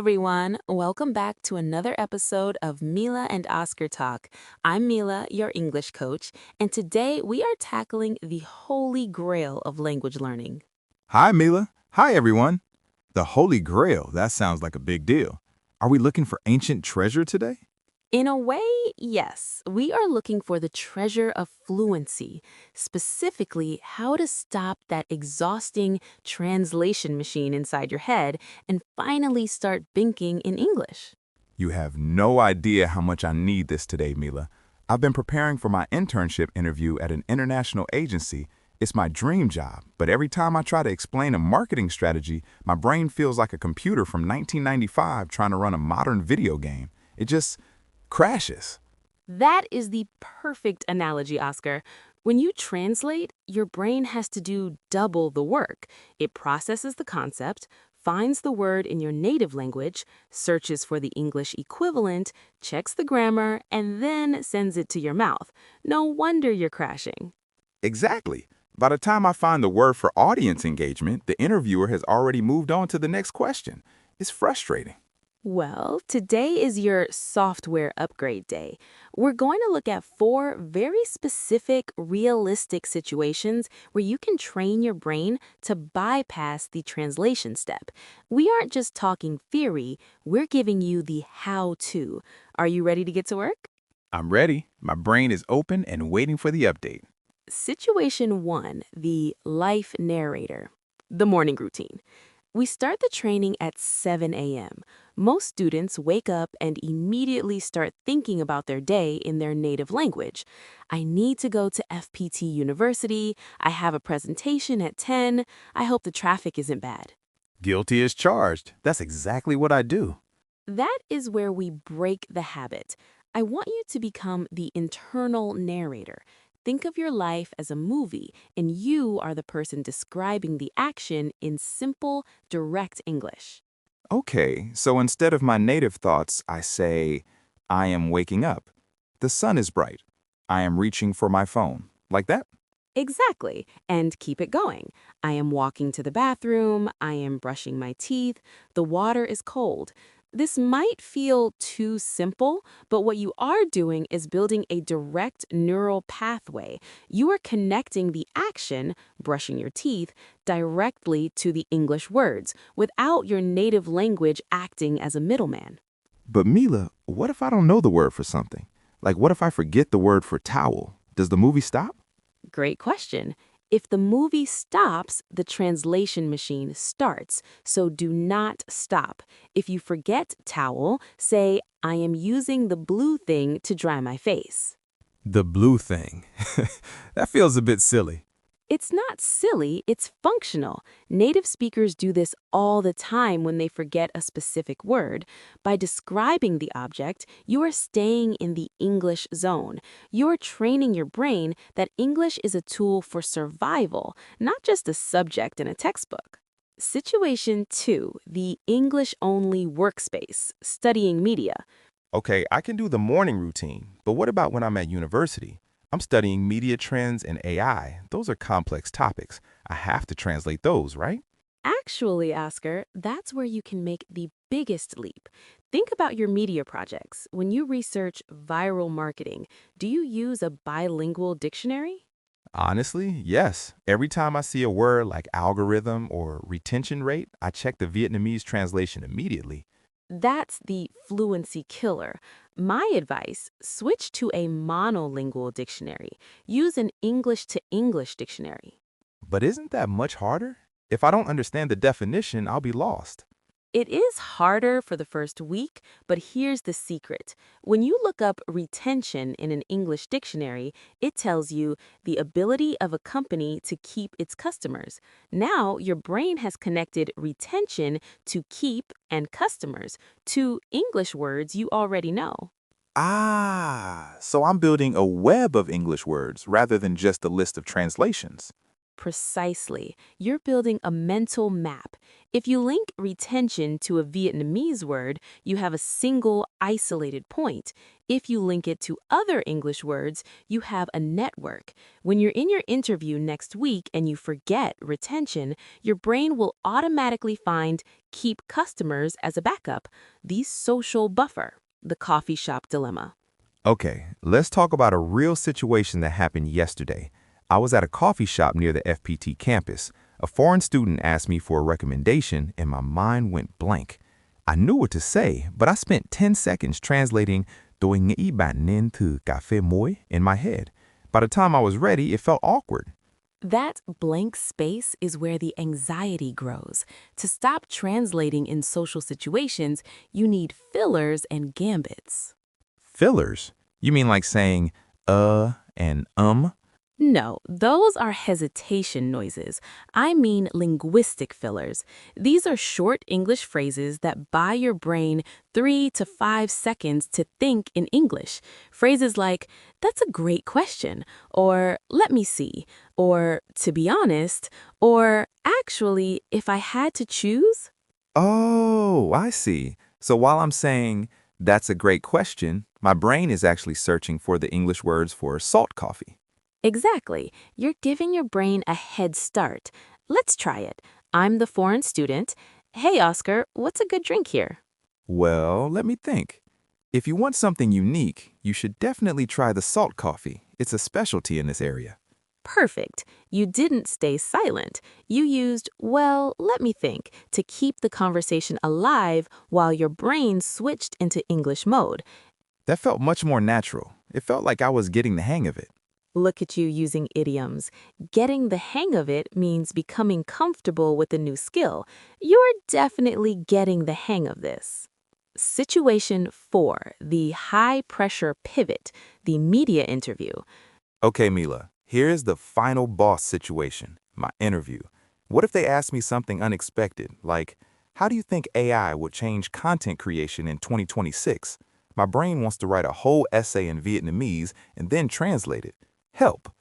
everyone. Welcome back to another episode of Mila and Oscar Talk. I'm Mila, your English coach, and today we are tackling the holy grail of language learning. Hi, Mila. Hi, everyone. The Holy Grail, that sounds like a big deal. Are we looking for ancient treasure today? In a way, yes, we are looking for the treasure of fluency, specifically how to stop that exhausting translation machine inside your head and finally start thinking in English. You have no idea how much I need this today, Mila. I've been preparing for my internship interview at an international agency. It's my dream job, but every time I try to explain a marketing strategy, my brain feels like a computer from 1995 trying to run a modern video game. It just crashes. That is the perfect analogy, Oscar. When you translate, your brain has to do double the work. It processes the concept, finds the word in your native language, searches for the English equivalent, checks the grammar, and then sends it to your mouth. No wonder you're crashing. Exactly. By the time I find the word for audience engagement, the interviewer has already moved on to the next question. It's frustrating. Well, today is your software upgrade day. We're going to look at 4 very specific, realistic situations where you can train your brain to bypass the translation step. We aren't just talking theory, we're giving you the how-to. Are you ready to get to work? I'm ready. My brain is open and waiting for the update. Situation 1, the life narrator, the morning routine. We start the training at 7 a.m. Most students wake up and immediately start thinking about their day in their native language. I need to go to FPT University. I have a presentation at 10. I hope the traffic isn't bad. Guilty as charged. That's exactly what I do. That is where we break the habit. I want you to become the internal narrator. Think of your life as a movie, and you are the person describing the action in simple, direct English. Okay, so instead of my native thoughts, I say, I am waking up. The sun is bright. I am reaching for my phone. Like that? Exactly, and keep it going. I am walking to the bathroom. I am brushing my teeth. The water is cold. This might feel too simple, but what you are doing is building a direct neural pathway. You are connecting the action, brushing your teeth, directly to the English words without your native language acting as a middleman. But Mila, what if I don't know the word for something? Like, what if I forget the word for towel? Does the movie stop? Great question. If the movie stops, the translation machine starts, so do not stop. If you forget towel, say, I am using the blue thing to dry my face. The blue thing. That feels a bit silly. It's not silly, it's functional. Native speakers do this all the time when they forget a specific word. By describing the object, you are staying in the English zone. You're training your brain that English is a tool for survival, not just a subject in a textbook. Situation 2, the English-only workspace, studying media. Okay, I can do the morning routine, but what about when I'm at university? I'm studying media trends and AI. Those are complex topics. I have to translate those, right? Actually, Oscar, that's where you can make the biggest leap. Think about your media projects. When you research viral marketing, do you use a bilingual dictionary? Honestly, yes. Every time I see a word like algorithm or retention rate, I check the Vietnamese translation immediately. That's the fluency killer. My advice, switch to a monolingual dictionary. Use an English to English dictionary. But isn't that much harder? If I don't understand the definition, I'll be lost. It is harder for the first week, but here's the secret. When you look up retention in an English dictionary, it tells you the ability of a company to keep its customers. Now, your brain has connected retention to keep and customers, to English words you already know. Ah, so I'm building a web of English words rather than just a list of translations. Precisely. You're building a mental map. If you link retention to a Vietnamese word, you have a single, isolated point. If you link it to other English words, you have a network. When you're in your interview next week and you forget retention, your brain will automatically find keep customers as a backup, the social buffer, the coffee shop dilemma. Okay, let's talk about a real situation that happened yesterday. I was at a coffee shop near the FPT campus. A foreign student asked me for a recommendation, and my mind went blank. I knew what to say, but I spent 10 seconds translating "Tôi nghĩ bạn nên thử cà phê muối" in my head. By the time I was ready, it felt awkward. That blank space is where the anxiety grows. To stop translating in social situations, you need fillers and gambits. Fillers? You mean like saying and No, those are hesitation noises. I mean linguistic fillers. These are short English phrases that buy your brain 3 to 5 seconds to think in English. Phrases like, "That's a great question," or "Let me see," or "To be honest," or "Actually, if I had to choose." Oh, I see. So while I'm saying, "That's a great question," my brain is actually searching for the English words for salt coffee. Exactly. You're giving your brain a head start. Let's try it. I'm the foreign student. "Hey, Oscar, what's a good drink here?" Well, let me think. If you want something unique, you should definitely try the salt coffee. It's a specialty in this area. Perfect. You didn't stay silent. You used, "Well, let me think," to keep the conversation alive while your brain switched into English mode. That felt much more natural. It felt like I was getting the hang of it. Look at you using idioms. Getting the hang of it means becoming comfortable with a new skill. You're definitely getting the hang of this. Situation 4, the high-pressure pivot, the media interview. Okay, Mila, here's the final boss situation, my interview. What if they ask me something unexpected, like, how do you think AI will change content creation in 2026? My brain wants to write a whole essay in Vietnamese and then translate it. Help.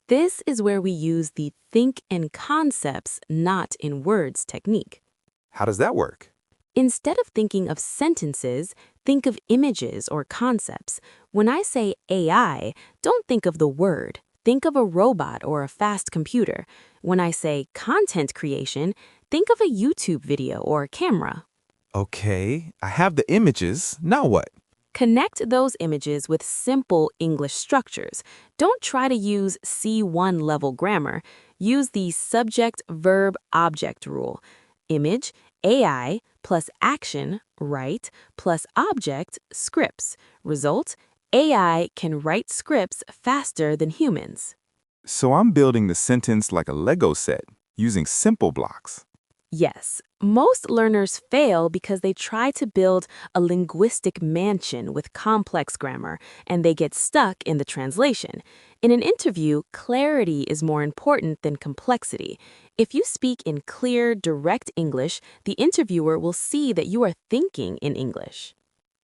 This is where we use the think in concepts, not in words technique. How does that work? Instead of thinking of sentences, think of images or concepts. When I say AI, don't think of the word. Think of a robot or a fast computer. When I say content creation, think of a YouTube video or a camera. Okay, I have the images. Now what? Connect those images with simple English structures. Don't try to use C1 level grammar. Use the subject-verb-object rule. Image, AI, plus action, write, plus object, scripts. Result, AI can write scripts faster than humans. So I'm building the sentence like a Lego set, using simple blocks. Yes, most learners fail because they try to build a linguistic mansion with complex grammar, and they get stuck in the translation. In an interview, clarity is more important than complexity. If you speak in clear, direct English, the interviewer will see that you are thinking in English.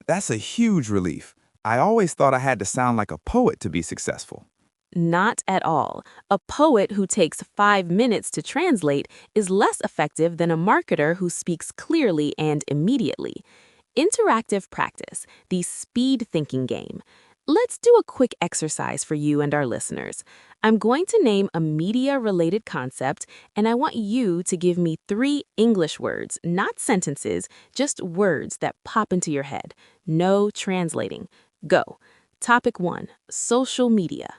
That's a huge relief. I always thought I had to sound like a poet to be successful. Not at all. A poet who takes 5 minutes to translate is less effective than a marketer who speaks clearly and immediately. Interactive practice, the speed thinking game. Let's do a quick exercise for you and our listeners. I'm going to name a media-related concept, and I want you to give me 3 English words, not sentences, just words that pop into your head. No translating. Go. Topic 1, social media.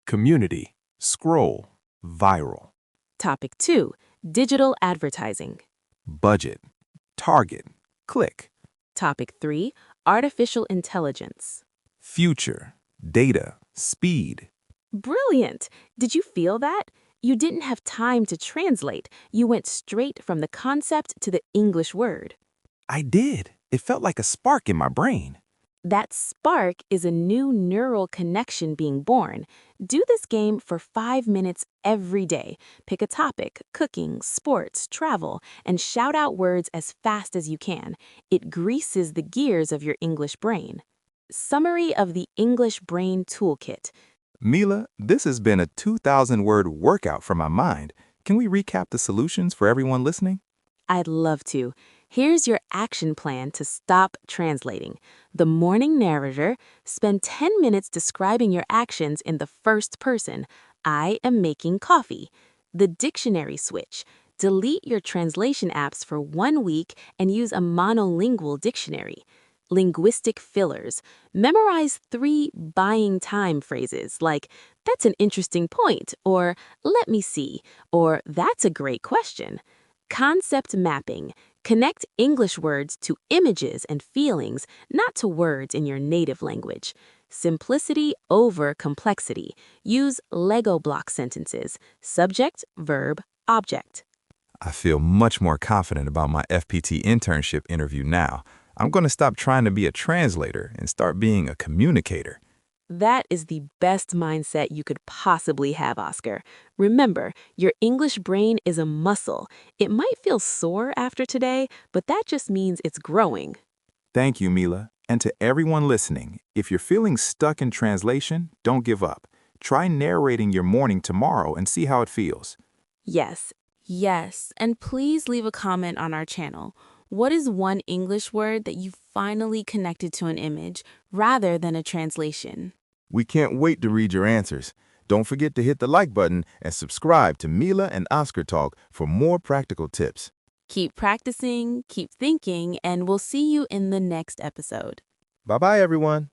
Community, scroll, viral, Topic 2, digital advertising. budget, target, click, Topic 3, artificial intelligence. future, data, speed. Brilliant! Did you feel that? You didn't have time to translate. You went straight from the concept to the English word. I did. It felt like a spark in my brain. That spark is a new neural connection being born. Do this game for 5 minutes every day. Pick a topic, cooking, sports, travel, and shout out words as fast as you can. It greases the gears of your English brain. Summary of the English Brain Toolkit. Mila, this has been a 2,000-word workout for my mind. Can we recap the solutions for everyone listening? I'd love to. Here's your action plan to stop translating. The morning narrator, spend 10 minutes describing your actions in the first person. I am making coffee. The dictionary switch. Delete your translation apps for 1 week and use a monolingual dictionary. Linguistic fillers. Memorize 3 buying time phrases like, that's an interesting point, or let me see, or that's a great question. Concept mapping. Connect English words to images and feelings, not to words in your native language. Simplicity over complexity. Use Lego block sentences. Subject, verb, object. I feel much more confident about my FPT internship interview now. I'm going to stop trying to be a translator and start being a communicator. That is the best mindset you could possibly have, Oscar. Remember, your English brain is a muscle. It might feel sore after today, but that just means it's growing. Thank you, Mila. And to everyone listening, if you're feeling stuck in translation, don't give up. Try narrating your morning tomorrow and see how it feels. Yes, and please leave a comment on our channel. What is one English word that you finally connected to an image rather than a translation? We can't wait to read your answers. Don't forget to hit the like button and subscribe to Mila and Oscar Talk for more practical tips. Keep practicing, keep thinking, and we'll see you in the next episode. Bye-bye, everyone.